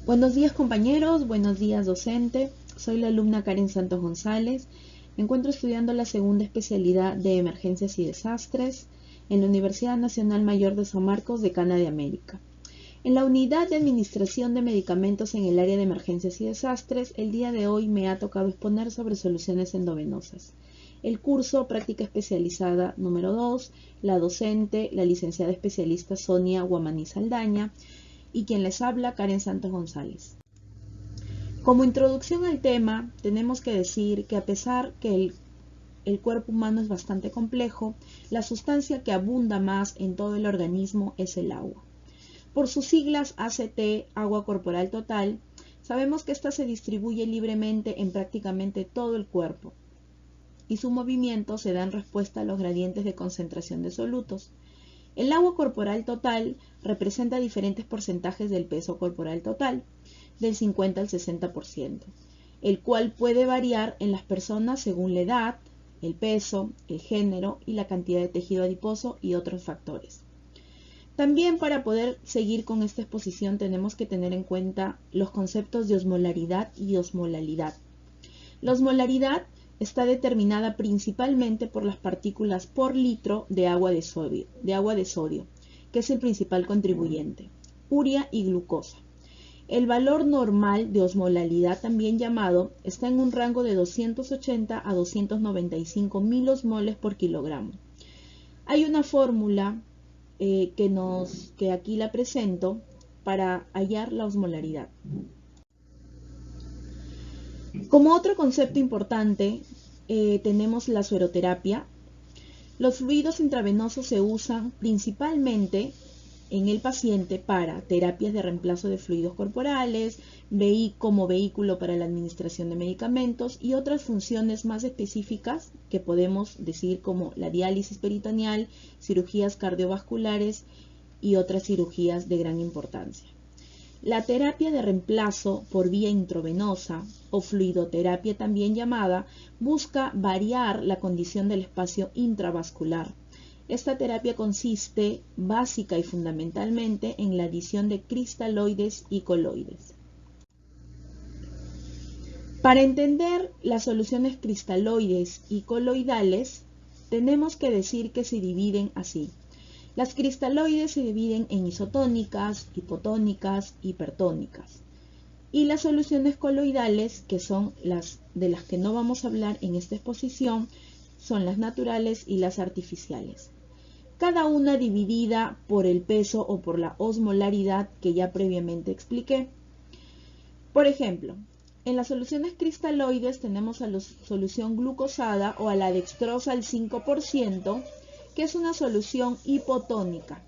Buenos días compañeros, buenos días docente. Soy la alumna Karen Santos González. Me encuentro estudiando la segunda especialidad de Emergencias y Desastres en la Universidad Nacional Mayor de San Marcos, Decana de América. En la unidad de Administración de Medicamentos en el área de Emergencias y Desastres, el día de hoy me ha tocado exponer sobre soluciones endovenosas. El curso Práctica Especializada número 2, la docente, la licenciada especialista Sonia Guamaní Saldaña, y quien les habla, Karen Santos González. Como introducción al tema, tenemos que decir que a pesar que el cuerpo humano es bastante complejo, la sustancia que abunda más en todo el organismo es el agua. Por sus siglas ACT, agua corporal total, sabemos que ésta se distribuye libremente en prácticamente todo el cuerpo y su movimiento se da en respuesta a los gradientes de concentración de solutos. El agua corporal total representa diferentes porcentajes del peso corporal total, del 50 al 60%, el cual puede variar en las personas según la edad, el peso, el género y la cantidad de tejido adiposo y otros factores. También para poder seguir con esta exposición tenemos que tener en cuenta los conceptos de osmolaridad y osmolalidad. La osmolaridad está determinada principalmente por las partículas por litro de agua de sodio, que es el principal contribuyente, urea y glucosa. El valor normal de osmolalidad, también llamado, está en un rango de 280 a 295 milosmoles por kilogramo. Hay una fórmula que aquí la presento para hallar la osmolaridad. Como otro concepto importante, tenemos la sueroterapia. Los fluidos intravenosos se usan principalmente en el paciente para terapias de reemplazo de fluidos corporales, como vehículo para la administración de medicamentos y otras funciones más específicas que podemos decir como la diálisis peritoneal, cirugías cardiovasculares y otras cirugías de gran importancia. La terapia de reemplazo por vía intravenosa o fluidoterapia también llamada busca variar la condición del espacio intravascular. Esta terapia consiste básica y fundamentalmente en la adición de cristaloides y coloides. Para entender las soluciones cristaloides y coloidales, tenemos que decir que se dividen así. Las cristaloides se dividen en isotónicas, hipotónicas, hipertónicas. Y las soluciones coloidales, que son las de las que no vamos a hablar en esta exposición, son las naturales y las artificiales. Cada una dividida por el peso o por la osmolaridad que ya previamente expliqué. Por ejemplo, en las soluciones cristaloides tenemos a la solución glucosada o a la dextrosa al 5%, que es una solución hipotónica.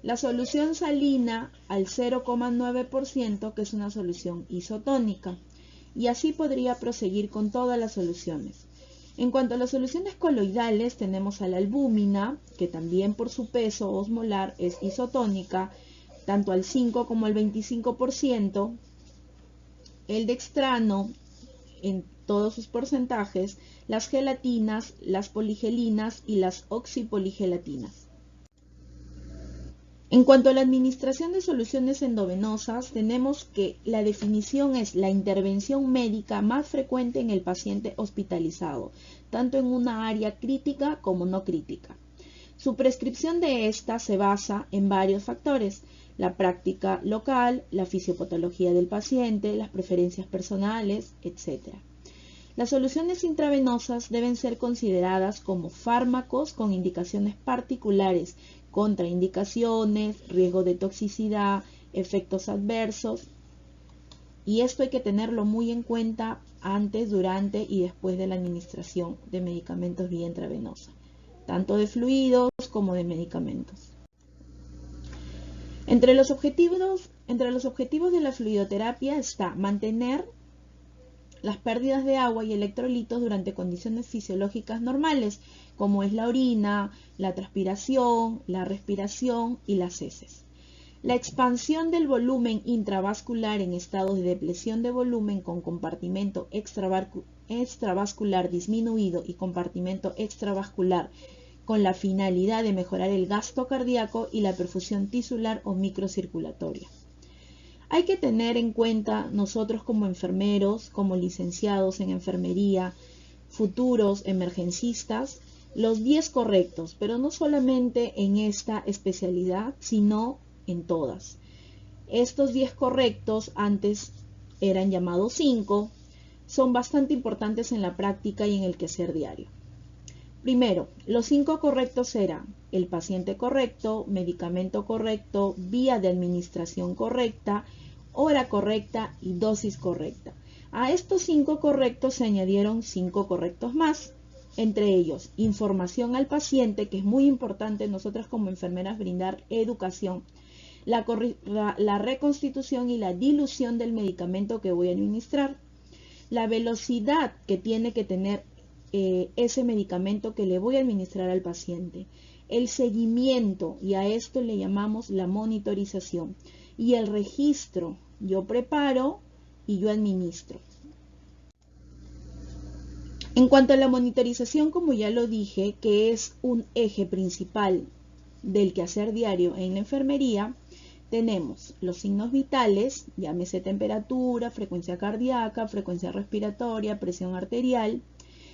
La solución salina al 0,9%, que es una solución isotónica. Y así podría proseguir con todas las soluciones. En cuanto a las soluciones coloidales, tenemos a la albúmina, que también por su peso osmolar es isotónica, tanto al 5 como al 25%. El dextrano, en todos sus porcentajes, las gelatinas, las poligelinas y las oxipoligelatinas. En cuanto a la administración de soluciones endovenosas, tenemos que la definición es la intervención médica más frecuente en el paciente hospitalizado, tanto en una área crítica como no crítica. Su prescripción de esta se basa en varios factores: la práctica local, la fisiopatología del paciente, las preferencias personales, etc. Las soluciones intravenosas deben ser consideradas como fármacos con indicaciones particulares, contraindicaciones, riesgo de toxicidad, efectos adversos, y esto hay que tenerlo muy en cuenta antes, durante y después de la administración de medicamentos vía intravenosa, tanto de fluidos como de medicamentos. Entre los objetivos de la fluidoterapia está mantener las pérdidas de agua y electrolitos durante condiciones fisiológicas normales, como es la orina, la transpiración, la respiración y las heces. La expansión del volumen intravascular en estados de depresión de volumen con compartimento extravascular disminuido y compartimento extravascular con la finalidad de mejorar el gasto cardíaco y la perfusión tisular o microcirculatoria. Hay que tener en cuenta nosotros como enfermeros, como licenciados en enfermería, futuros emergencistas, los 10 correctos, pero no solamente en esta especialidad, sino en todas. Estos 10 correctos antes eran llamados 5, son bastante importantes en la práctica y en el quehacer diario. Primero, los 5 correctos serán el paciente correcto, medicamento correcto, vía de administración correcta, hora correcta y dosis correcta. A estos 5 correctos se añadieron 5 correctos más, entre ellos información al paciente, que es muy importante nosotras como enfermeras brindar educación, la reconstitución y la dilución del medicamento que voy a administrar, la velocidad que tiene que tener ese medicamento que le voy a administrar al paciente, el seguimiento, y a esto le llamamos la monitorización, y el registro. Yo preparo y yo administro. En cuanto a la monitorización, como ya lo dije, que es un eje principal del quehacer diario en la enfermería, tenemos los signos vitales, llámese temperatura, frecuencia cardíaca, frecuencia respiratoria, presión arterial,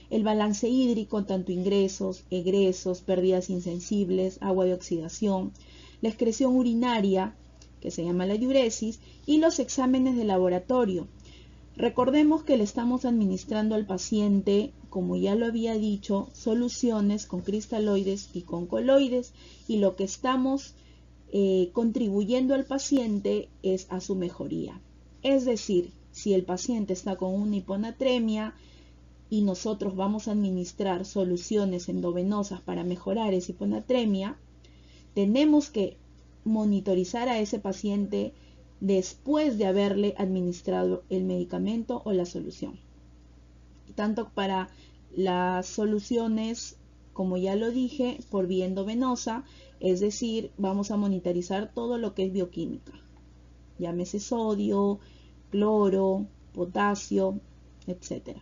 el balance hídrico, tanto ingresos, egresos, pérdidas insensibles, agua de oxidación, la excreción urinaria, que se llama la diuresis, y los exámenes de laboratorio. Recordemos que le estamos administrando al paciente, como ya lo había dicho, soluciones con cristaloides y con coloides, y lo que estamos contribuyendo al paciente es a su mejoría. Es decir, si el paciente está con una hiponatremia y nosotros vamos a administrar soluciones endovenosas para mejorar esa hiponatremia, tenemos que monitorizar a ese paciente después de haberle administrado el medicamento o la solución. Tanto para las soluciones, como ya lo dije, por vía endovenosa, es decir, vamos a monitorizar todo lo que es bioquímica, llámese sodio, cloro, potasio, etc.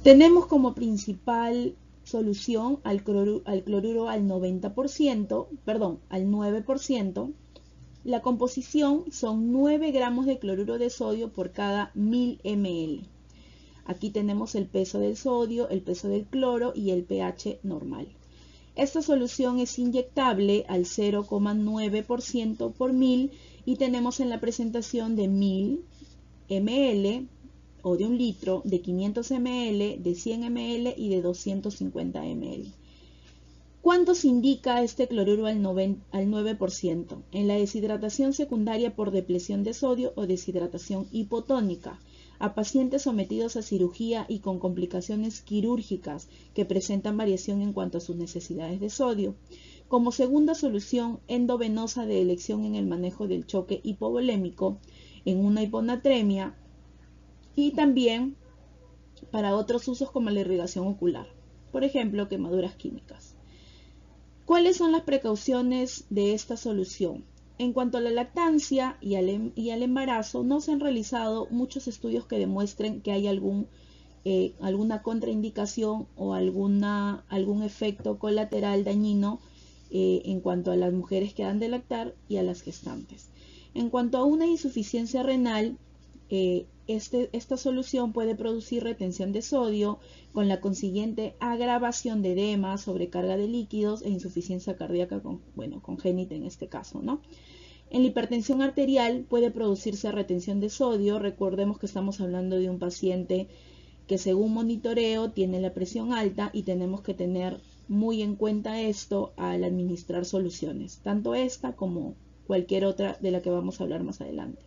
Tenemos como principal solución al cloruro al 90%, perdón, al 9%. La composición son 9 gramos de cloruro de sodio por cada 1000 ml. Aquí tenemos el peso del sodio, el peso del cloro y el pH normal. Esta solución es inyectable al 0,9% por 1000 y tenemos en la presentación de 1000 ml o de 1 litro, de 500 ml, de 100 ml y de 250 ml. ¿Cuánto se indica este cloruro al 9%? En la deshidratación secundaria por depresión de sodio o deshidratación hipotónica, a pacientes sometidos a cirugía y con complicaciones quirúrgicas que presentan variación en cuanto a sus necesidades de sodio. Como segunda solución endovenosa de elección en el manejo del choque hipovolémico en una hiponatremia y también para otros usos como la irrigación ocular, por ejemplo, quemaduras químicas. ¿Cuáles son las precauciones de esta solución? En cuanto a la lactancia y al embarazo, no se han realizado muchos estudios que demuestren que hay alguna contraindicación o algún efecto colateral dañino en cuanto a las mujeres que han de lactar y a las gestantes. En cuanto a una insuficiencia renal, esta solución puede producir retención de sodio con la consiguiente agravación de edema, sobrecarga de líquidos e insuficiencia cardíaca congénita en este caso, ¿no? En la hipertensión arterial puede producirse retención de sodio. Recordemos que estamos hablando de un paciente que según monitoreo tiene la presión alta y tenemos que tener muy en cuenta esto al administrar soluciones, tanto esta como cualquier otra de la que vamos a hablar más adelante.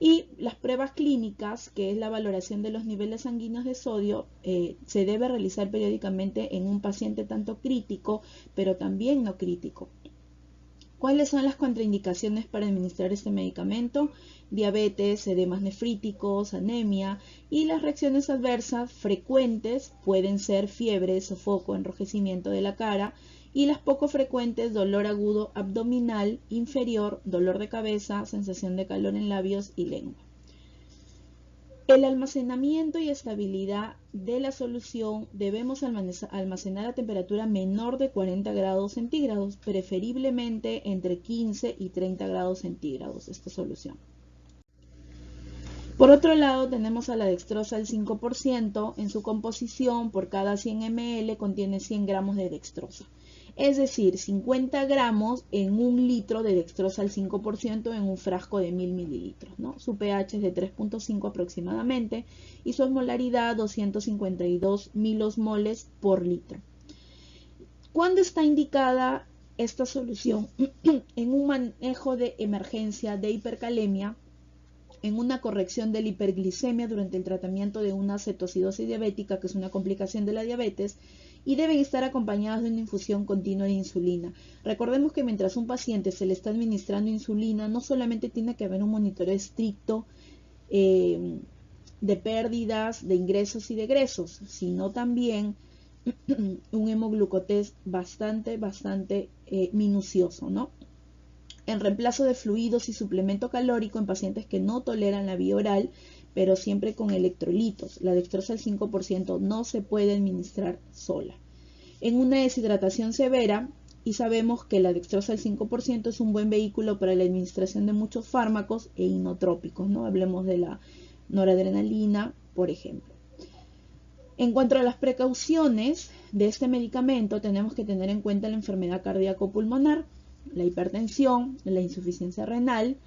Y las pruebas clínicas, que es la valoración de los niveles sanguíneos de sodio, se debe realizar periódicamente en un paciente tanto crítico, pero también no crítico. ¿Cuáles son las contraindicaciones para administrar este medicamento? Diabetes, edemas nefríticos, anemia, y las reacciones adversas frecuentes pueden ser fiebre, sofoco, enrojecimiento de la cara, y las poco frecuentes, dolor agudo abdominal inferior, dolor de cabeza, sensación de calor en labios y lengua. El almacenamiento y estabilidad de la solución debemos almacenar a temperatura menor de 40 grados centígrados, preferiblemente entre 15 y 30 grados centígrados esta solución. Por otro lado, tenemos a la dextrosa al 5%, en su composición por cada 100 ml contiene 100 gramos de dextrosa. Es decir, 50 gramos en un litro de dextrosa al 5% en un frasco de 1000 mililitros, ¿no? Su pH es de 3.5 aproximadamente y su osmolaridad 252 milosmoles por litro. ¿Cuándo está indicada esta solución? En un manejo de emergencia de hipercalemia, en una corrección de la hiperglicemia durante el tratamiento de una cetoacidosis diabética, que es una complicación de la diabetes, y deben estar acompañados de una infusión continua de insulina. Recordemos que mientras un paciente se le está administrando insulina, no solamente tiene que haber un monitoreo estricto de pérdidas, de ingresos y de egresos, sino también un hemoglucotest bastante minucioso, ¿no? En reemplazo de fluidos y suplemento calórico en pacientes que no toleran la vía oral, pero siempre con electrolitos. La dextrosa al 5% no se puede administrar sola. En una deshidratación severa, y sabemos que la dextrosa al 5% es un buen vehículo para la administración de muchos fármacos e inotrópicos, ¿no? Hablemos de la noradrenalina, por ejemplo. En cuanto a las precauciones de este medicamento, tenemos que tener en cuenta la enfermedad cardíaco-pulmonar, la hipertensión, la insuficiencia renal,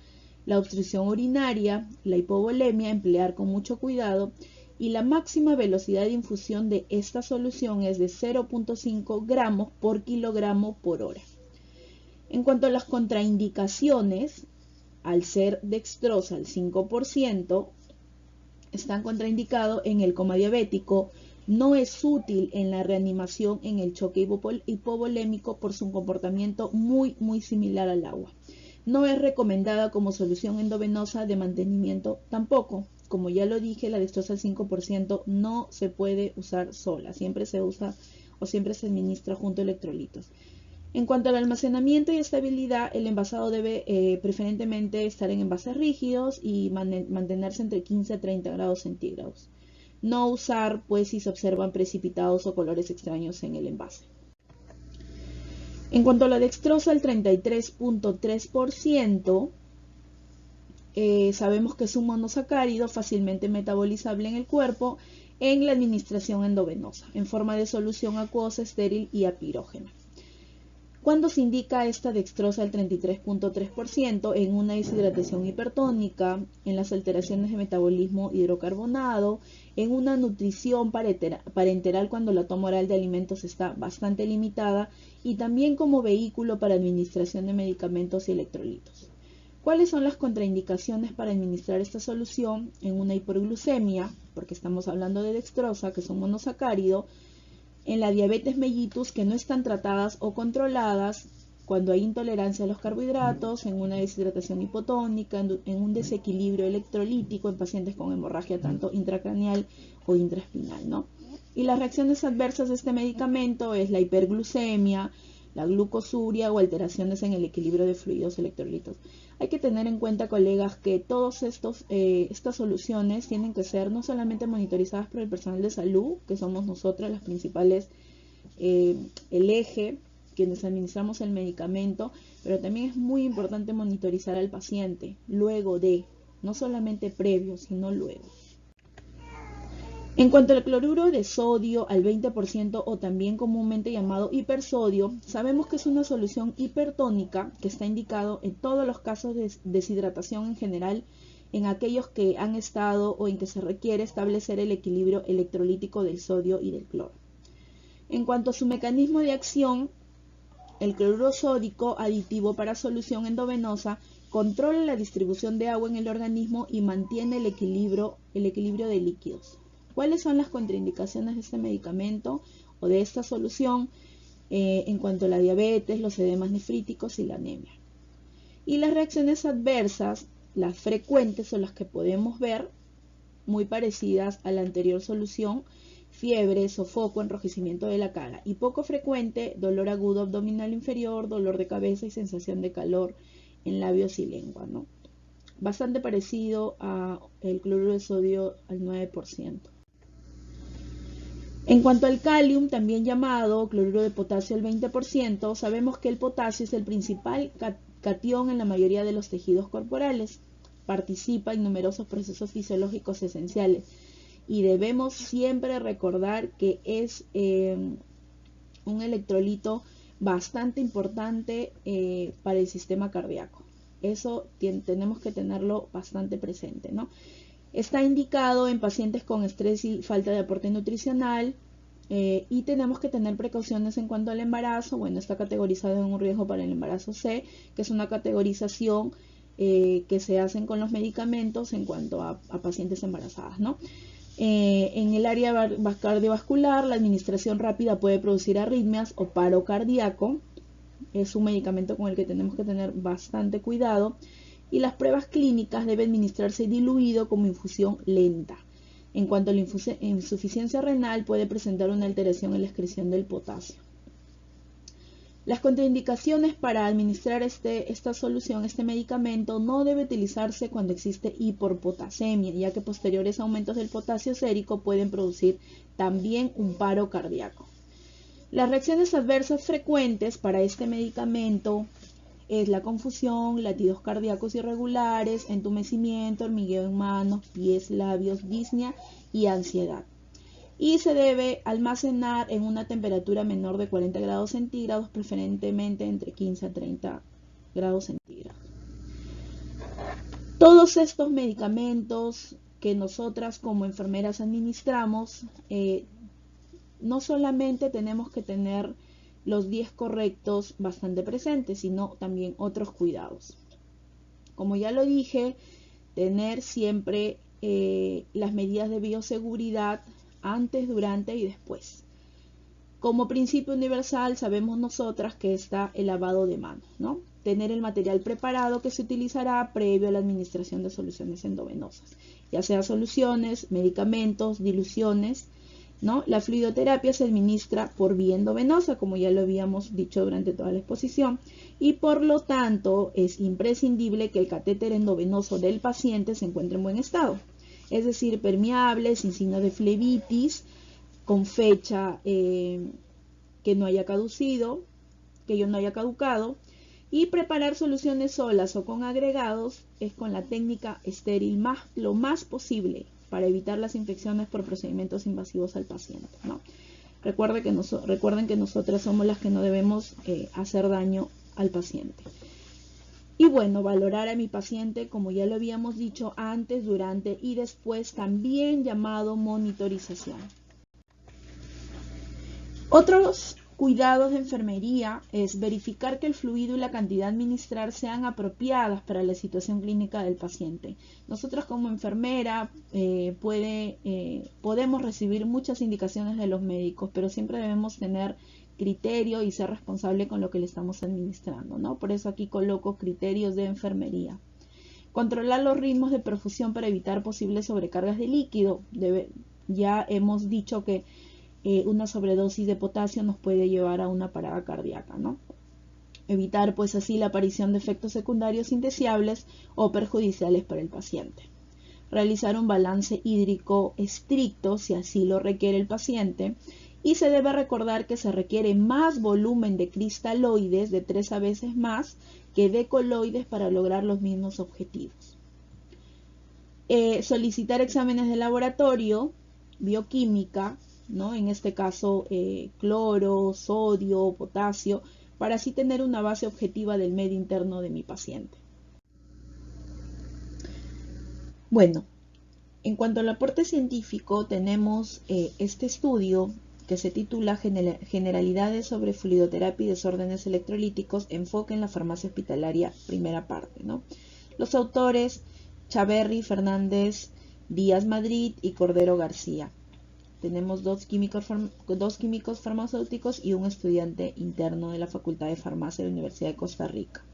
la obstrucción urinaria, la hipovolemia, emplear con mucho cuidado, y la máxima velocidad de infusión de esta solución es de 0.5 gramos por kilogramo por hora. En cuanto a las contraindicaciones, al ser dextrosa al 5%, están contraindicados en el coma diabético, no es útil en la reanimación en el choque hipovolémico por su comportamiento muy similar al agua. No es recomendada como solución endovenosa de mantenimiento tampoco. Como ya lo dije, la dextrosa al 5% no se puede usar sola, siempre se usa o siempre se administra junto a electrolitos. En cuanto al almacenamiento y estabilidad, el envasado debe preferentemente estar en envases rígidos y mantenerse entre 15 a 30 grados centígrados. No usar, pues, si se observan precipitados o colores extraños en el envase. En cuanto a la dextrosa, el 33.3%, sabemos que es un monosacárido fácilmente metabolizable en el cuerpo en la administración endovenosa, en forma de solución acuosa, estéril y apirógena. ¿Cuándo se indica esta dextrosa al 33.3%? En una deshidratación hipertónica, en las alteraciones de metabolismo hidrocarbonado, en una nutrición parenteral cuando la toma oral de alimentos está bastante limitada y también como vehículo para administración de medicamentos y electrolitos. ¿Cuáles son las contraindicaciones para administrar esta solución? En una hiperglucemia, porque estamos hablando de dextrosa, que es un monosacárido, en la diabetes mellitus que no están tratadas o controladas, cuando hay intolerancia a los carbohidratos, en una deshidratación hipotónica, en un desequilibrio electrolítico en pacientes con hemorragia tanto intracraneal o intraespinal, ¿no? Y las reacciones adversas de este medicamento es la hiperglucemia, la glucosuria o alteraciones en el equilibrio de fluidos electrolitos. Hay que tener en cuenta, colegas, que todas estas soluciones tienen que ser no solamente monitorizadas por el personal de salud, que somos nosotras las principales, el eje, quienes administramos el medicamento, pero también es muy importante monitorizar al paciente luego de, no solamente previo, sino luego. En cuanto al cloruro de sodio al 20% o también comúnmente llamado hipersodio, sabemos que es una solución hipertónica que está indicado en todos los casos de deshidratación en general, en aquellos que han estado o en que se requiere establecer el equilibrio electrolítico del sodio y del cloro. En cuanto a su mecanismo de acción, el cloruro sódico aditivo para solución endovenosa controla la distribución de agua en el organismo y mantiene el equilibrio de líquidos. ¿Cuáles son las contraindicaciones de este medicamento o de esta solución en cuanto a la diabetes, los edemas nefríticos y la anemia? Y las reacciones adversas, las frecuentes o las que podemos ver, muy parecidas a la anterior solución: fiebre, sofoco, enrojecimiento de la cara, y poco frecuente, dolor agudo abdominal inferior, dolor de cabeza y sensación de calor en labios y lengua, ¿no? bastante parecido a el cloruro de sodio al 9%. En cuanto al calium, también llamado cloruro de potasio al 20%, sabemos que el potasio es el principal catión en la mayoría de los tejidos corporales. Participa en numerosos procesos fisiológicos esenciales y debemos siempre recordar que es un electrolito bastante importante para el sistema cardíaco. Eso tenemos que tenerlo bastante presente, ¿no? Está indicado en pacientes con estrés y falta de aporte nutricional y tenemos que tener precauciones en cuanto al embarazo. Bueno, está categorizado en un riesgo para el embarazo C, que es una categorización que se hacen con los medicamentos en cuanto a pacientes embarazadas, ¿no? En el área cardiovascular, la administración rápida puede producir arritmias o paro cardíaco. Es un medicamento con el que tenemos que tener bastante cuidado. Y las pruebas clínicas deben administrarse diluido como infusión lenta. En cuanto a la insuficiencia renal, puede presentar una alteración en la excreción del potasio. Las contraindicaciones para administrar esta solución, este medicamento, no debe utilizarse cuando existe hiperpotasemia, ya que posteriores aumentos del potasio sérico pueden producir también un paro cardíaco. Las reacciones adversas frecuentes para este medicamento es la confusión, latidos cardíacos irregulares, entumecimiento, hormigueo en manos, pies, labios, disnea y ansiedad. Y se debe almacenar en una temperatura menor de 40 grados centígrados, preferentemente entre 15 a 30 grados centígrados. Todos estos medicamentos que nosotras como enfermeras administramos, no solamente tenemos que tener los 10 correctos bastante presentes, sino también otros cuidados. Como ya lo dije, tener siempre las medidas de bioseguridad antes, durante y después. Como principio universal sabemos nosotras que está el lavado de manos, ¿no? Tener el material preparado que se utilizará previo a la administración de soluciones endovenosas, ya sea soluciones, medicamentos, diluciones, ¿no? La fluidoterapia se administra por vía endovenosa, como ya lo habíamos dicho durante toda la exposición, y por lo tanto es imprescindible que el catéter endovenoso del paciente se encuentre en buen estado, es decir, permeable, sin signo de flebitis, con fecha que no haya caducado, y preparar soluciones solas o con agregados es con la técnica estéril lo más posible, para evitar las infecciones por procedimientos invasivos al paciente, ¿no? Recuerden que nosotras somos las que no debemos hacer daño al paciente. Y bueno, valorar a mi paciente, como ya lo habíamos dicho, antes, durante y después, también llamado monitorización. Otros cuidados de enfermería es verificar que el fluido y la cantidad a administrar sean apropiadas para la situación clínica del paciente. Nosotros como enfermera podemos recibir muchas indicaciones de los médicos, pero siempre debemos tener criterio y ser responsable con lo que le estamos administrando, ¿no? Por eso aquí coloco criterios de enfermería. Controlar los ritmos de perfusión para evitar posibles sobrecargas de líquido. Ya hemos dicho que una sobredosis de potasio nos puede llevar a una parada cardíaca, ¿no? Evitar pues así la aparición de efectos secundarios indeseables o perjudiciales para el paciente. Realizar un balance hídrico estricto si así lo requiere el paciente, y se debe recordar que se requiere más volumen de cristaloides, de 3 veces más, que de coloides para lograr los mismos objetivos. Solicitar exámenes de laboratorio, bioquímica, ¿no? En este caso cloro, sodio, potasio, para así tener una base objetiva del medio interno de mi paciente. Bueno, en cuanto al aporte científico, tenemos este estudio que se titula Generalidades sobre fluidoterapia y desórdenes electrolíticos, enfoque en la farmacia hospitalaria, primera parte, ¿no? Los autores, Chaverri, Fernández, Díaz Madrid y Cordero García. Tenemos dos químicos farmacéuticos y un estudiante interno de la Facultad de Farmacia de la Universidad de Costa Rica.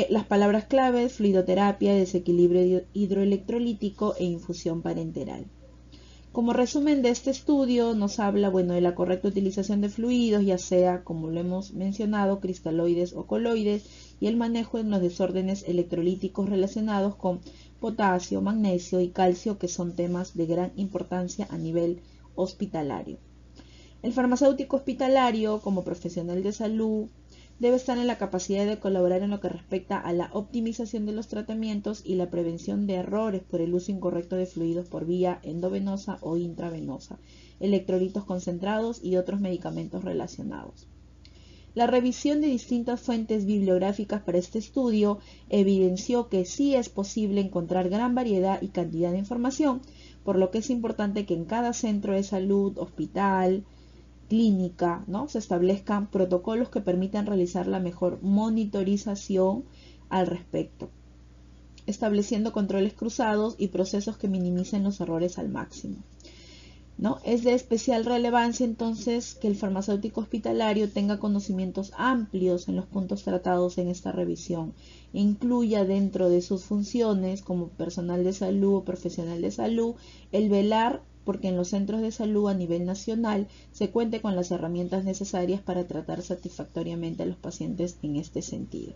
Las palabras claves: fluidoterapia, desequilibrio hidroelectrolítico e infusión parenteral. Como resumen de este estudio, nos habla, de la correcta utilización de fluidos, ya sea, como lo hemos mencionado, cristaloides o coloides, y el manejo en los desórdenes electrolíticos relacionados con potasio, magnesio y calcio, que son temas de gran importancia a nivel hospitalario. El farmacéutico hospitalario, como profesional de salud, debe estar en la capacidad de colaborar en lo que respecta a la optimización de los tratamientos y la prevención de errores por el uso incorrecto de fluidos por vía endovenosa o intravenosa, electrolitos concentrados y otros medicamentos relacionados. La revisión de distintas fuentes bibliográficas para este estudio evidenció que sí es posible encontrar gran variedad y cantidad de información, por lo que es importante que en cada centro de salud, hospital, clínica, se establezcan protocolos que permitan realizar la mejor monitorización al respecto, estableciendo controles cruzados y procesos que minimicen los errores al máximo. Es de especial relevancia entonces que el farmacéutico hospitalario tenga conocimientos amplios en los puntos tratados en esta revisión e incluya dentro de sus funciones como personal de salud o profesional de salud el velar porque en los centros de salud a nivel nacional se cuente con las herramientas necesarias para tratar satisfactoriamente a los pacientes en este sentido.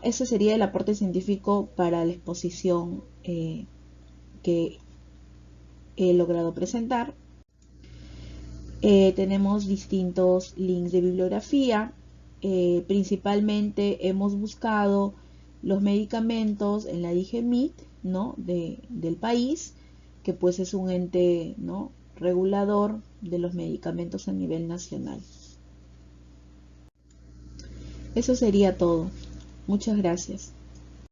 Ese sería el aporte científico para la exposición que he logrado presentar. Tenemos distintos links de bibliografía. Principalmente hemos buscado los medicamentos en la DIGEMIT, del país, que pues es un ente, regulador de los medicamentos a nivel nacional. Eso sería todo. Muchas gracias.